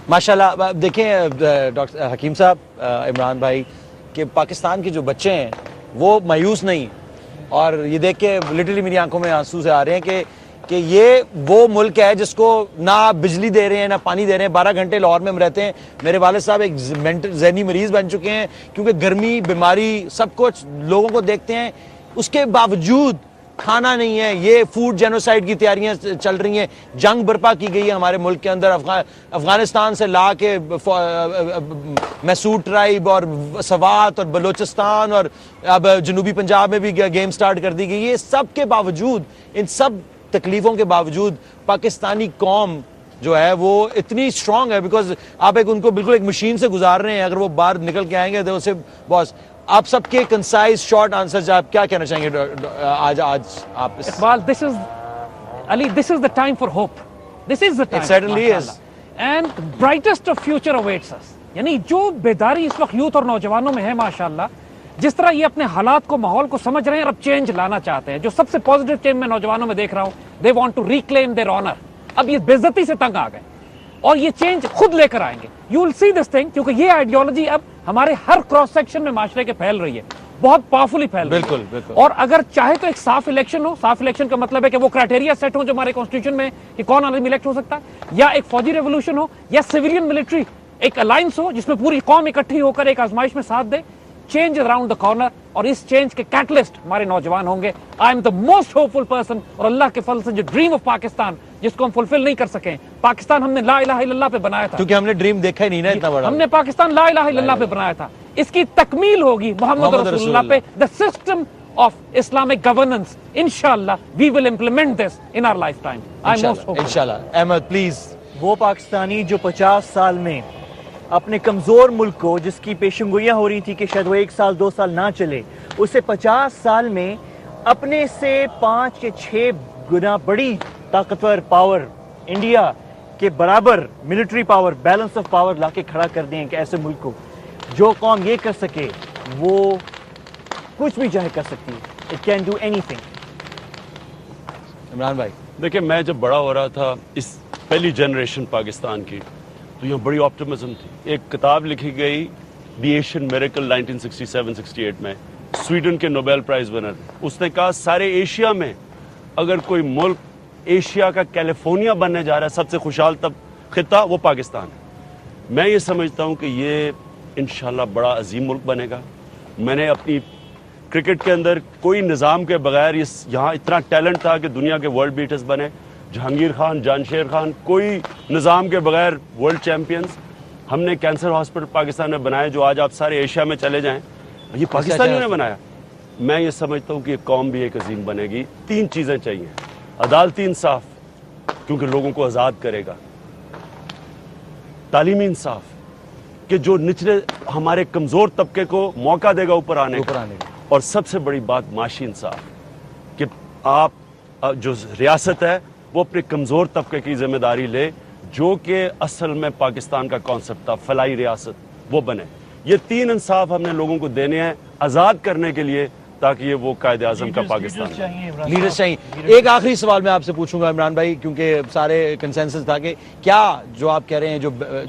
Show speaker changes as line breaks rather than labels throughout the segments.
ماشاءاللہ. دیکھیں ڈاکٹر حکیم صاحب, عمران بھائی, کہ پاکستان کے جو بچے ہیں وہ مایوس نہیں, اور یہ دیکھ کے لٹرلی میری آنکھوں میں آنسو سے آ رہے ہیں کہ یہ وہ ملک ہے جس کو نہ آپ بجلی دے رہے ہیں نہ پانی دے رہے ہیں. 12 گھنٹے لاہور میں ہم رہتے ہیں. میرے والد صاحب ایک ذہنی مریض بن چکے ہیں کیونکہ گرمی, بیماری, سب کچھ لوگوں کو دیکھتے ہیں. اس کے باوجود کھانا نہیں ہے. یہ فوڈ جینوسائیڈ کی تیاریاں چل رہی ہیں. جنگ برپا کی گئی ہے ہمارے ملک کے اندر. افغانستان سے لا کے میسور ٹرائب اور سوات اور بلوچستان اور اب جنوبی پنجاب میں بھی گیم سٹارٹ کر دی گئی. یہ سب کے باوجود, ان سب تکلیفوں کے باوجود پاکستانی قوم جو ہے وہ اتنی اسٹرانگ ہے, بیکاز آپ ایک ان کو بالکل ایک مشین سے گزار رہے ہیں. اگر وہ باہر نکل کے آئیں گے تو اسے باس. آپ سب کے کنسائز شارٹ آنسر آپ کیا کہنا چاہیں گے آج آپ؟
Iqbal, this is Ali, this is the time for hope. This is the time.
It certainly is.
And brightest of future awaits us. یعنی جو بیداری اس وقت یوتھ اور نوجوانوں میں ہے ماشاءاللہ, جس طرح یہ اپنے حالات کو, ماحول کو سمجھ رہے ہیں اور اب چینج لانا چاہتے ہیں, جو سب سے پازیٹیو چینج میں نوجوانوں میں دیکھ رہا ہوں, they want to reclaim their honor. اب یہ بے عزتی سے تنگ آ گئے اور یہ چینج خود لے کر آئیں گے. You will see this thing, کیونکہ یہ آئیڈیالوجی اب ہمارے ہر کراس سیکشن میں معاشرے کے پھیل رہی ہے, بہت پاورفلی پھیل رہی ہے.
بالکل.
اور اگر چاہے تو ایک صاف الیکشن ہو. صاف الیکشن کا مطلب ہے کہ وہ کرائٹیریا سیٹ ہو جو ہمارے کانسٹیٹیوشن میں کہ کون آدمی الیکٹ ہو سکتا ہے, یا ایک فوجی ریولوشن ہو, یا سویلین ملٹری ایک الائنس ہو جس میں پوری قوم اکٹھی ہو کر ایک آزمائش میں ساتھ دے. چینج اراؤنڈ دا کارنر, اور اس چینج کے کیٹلسٹ ہمارے نوجوان ہوں گے. I am the most hopeful person, اور اللہ کے فضل سے جو ڈریم آف پاکستان جس کو ہم فلفل نہیں کر سکیں, پاکستان ہم نے لا الہ الا اللہ پہ بنایا تھا,
کیونکہ ہم نے ڈریم دیکھا ہی نہیں نا اتنا بڑا.
ہم نے پاکستان لا الہ الا اللہ پہ بنایا تھا. اس کی تکمیل ہوگی محمد رسول اللہ پہ. The system of Islamic governance, inshallah we will implement this in our lifetime. I'm most hopeful.
Inshallah. Ahmed, please.
وہ پاکستانی جو 50 سال میں اپنے کمزور ملک کو, جس کی پیشن گوئیاں ہو رہی تھی کہ شاید وہ 1 سال 2 سال نہ چلے, اسے 50 سال میں اپنے سے 5 یا 6 گنا بڑی طاقتور پاور, انڈیا کے برابر military power, balance of power لا کے کھڑا کر دیں کہ ایسے ملک کو جو قوم یہ کر سکے وہ کچھ بھی چاہے کر سکتی ہے. It can do anything.
Imran بھائی,
دیکھیں میں جب بڑا ہو رہا تھا اس پہلی جنریشن پاکستان کی, تو یہاں بڑی آپٹمزم تھی. ایک کتاب لکھی گئی دی ایشین میریکل 1967-68 میں, سویڈن کے نوبیل پرائز ونر. اس نے کہا سارے ایشیا میں اگر کوئی ملک ایشیا کا کیلیفورنیا بننے جا رہا ہے, سب سے خوشحال تب خطہ, وہ پاکستان ہے. میں یہ سمجھتا ہوں کہ یہ انشاءاللہ بڑا عظیم ملک بنے گا. میں نے اپنی کرکٹ کے اندر کوئی نظام کے بغیر, یہاں اتنا ٹیلنٹ تھا کہ دنیا کے ورلڈ بیٹرز بنے, جہانگیر خان, جانشیر خان, کوئی نظام کے بغیر ورلڈ چیمپئنز. ہم نے کینسر ہاسپٹل پاکستان میں بنائے جو آج آپ سارے ایشیا میں چلے جائیں, یہ پاکستانیوں نے بنایا. میں یہ سمجھتا ہوں کہ یہ قوم بھی ایک عظیم بنے گی. 3 چیزیں چاہیے, عدالتی انصاف کیونکہ لوگوں کو آزاد کرے گا, تعلیمی انصاف کہ جو نچلے ہمارے کمزور طبقے کو موقع دے گا اوپر آنے کا, اور سب سے بڑی بات معاشی انصاف کہ آپ جو ریاست ہے وہ اپنے کمزور طبقے کی ذمہ داری لے, جو کہ اصل میں پاکستان کا کانسیپٹ تھا, فلاحی ریاست, وہ بنے. یہ 3 انصاف ہم نے لوگوں کو دینے ہیں آزاد کرنے کے لیے, تاکہ یہ وہ قائد اعظم کا پاکستان
لیڈرز چاہیے. ایک آخری سوال میں آپ سے پوچھوں گا عمران بھائی, کیونکہ سارے کنسنسس تھا کہ کیا جو آپ کہہ رہے ہیں,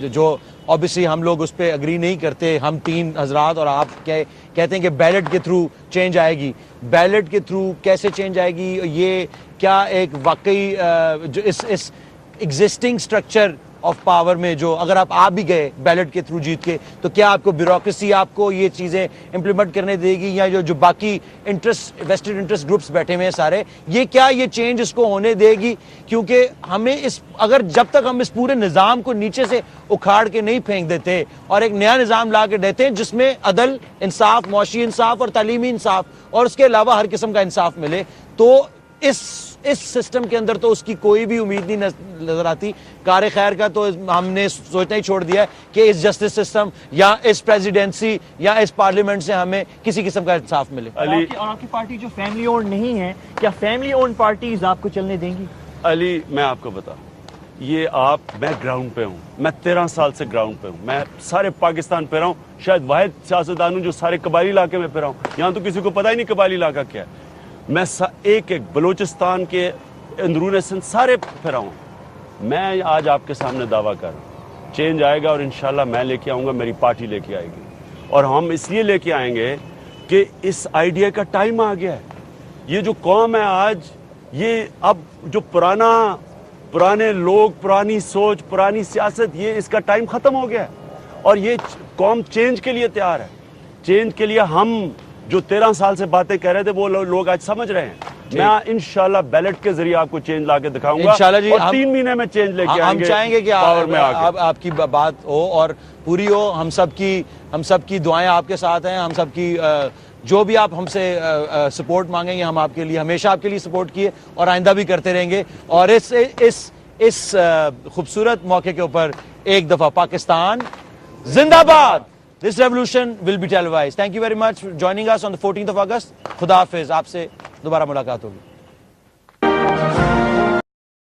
جو obviously ہم لوگ اس پہ اگری نہیں کرتے, ہم 3 حضرات اور آپ کہتے ہیں کہ بیلٹ کے تھرو چینج آئے گی. بیلٹ کے تھرو کیسے چینج آئے گی؟ یہ کیا ایک واقعی جو اس ایگزسٹنگ سٹرکچر آف پاور میں, جو اگر آپ بھی گئے بیلٹ کے تھرو جیت کے, تو کیا آپ کو بیوروکریسی آپ کو یہ چیزیں امپلیمنٹ کرنے دے گی, یا جو باقی ویسٹڈ انٹرسٹ گروپس بیٹھے ہوئے ہیں سارے, یہ کیا یہ چینج اس کو ہونے دے گی؟ کیونکہ ہمیں اگر جب تک ہم اس پورے نظام کو نیچے سے اکھاڑ کے نہیں پھینک دیتے اور ایک نیا نظام لا کے دیتے ہیں جس میں عدل, انصاف, معاشی انصاف اور تعلیمی انصاف اور اس کے علاوہ ہر قسم کا انصاف ملے, تو اس سسٹم کے اندر تو اس کی کوئی بھی امید نہیں نظر آتی. کار خیر کا تو ہم نے سوچنا ہی چھوڑ دیا ہے کہ اس جسٹس سسٹم یا اس پریزیڈنسی یا اس پارلیمنٹ سے ہمیں کسی قسم کا انصاف ملے.
اور آپ کی پارٹی جو فیملی اونڈ نہیں ہے, کیا فیملی اونڈ پارٹیز آپ کو چلنے دیں گی؟
علی, میں آپ کو بتا, میں گراؤنڈ پہ ہوں, میں 13 سال سے گراؤنڈ پہ ہوں, میں سارے پاکستان پہ رہا ہوں, شاید واحد سیاستدان ہوں جو سارے قبائلی علاقے میں پہ رہا ہوں. یہاں تو کسی کو پتہ ہی نہیں قبائلی علاقہ کیا ہے. میں ایک بلوچستان کے اندرون سندھ سارے پھرا ہوں. میں آج آپ کے سامنے دعویٰ کر رہا ہوں چینج آئے گا اور انشاءاللہ میں لے کے آؤں گا, میری پارٹی لے کے آئے گی. اور ہم اس لیے لے کے آئیں گے کہ اس آئیڈیا کا ٹائم آ گیا ہے. یہ جو قوم ہے آج, یہ اب جو پرانے لوگ, پرانی سوچ, پرانی سیاست, یہ اس کا ٹائم ختم ہو گیا ہے. اور یہ قوم چینج کے لیے تیار ہے. چینج کے لیے ہم جو 13 سال سے باتیں کہہ رہے تھے وہ لوگ آج سمجھ رہے ہیں. میں انشاءاللہ بیلٹ کے ذریعے آپ کو چینج لا کے دکھاؤں گا,
انشاءاللہ جی,
اور 3 مہینے میں چینج لے کے آئیں گے.
ہم چاہیں گے کہ
پاور میں آ کے.
آپ کی بات ہو اور پوری ہو. ہم سب کی دعائیں آپ کے ساتھ ہیں. ہم سب کی جو بھی آپ ہم سے سپورٹ مانگیں گے, ہم آپ کے لیے ہمیشہ آپ کے لیے سپورٹ کیے اور آئندہ بھی کرتے رہیں گے. اور اس خوبصورت موقع کے اوپر ایک دفعہ پاکستان زندہ باد. This revolution will be televised. Thank you very much for joining us on the 14th of August. خدا حافظ. آپ سے دوبارہ ملاقات ہوگی.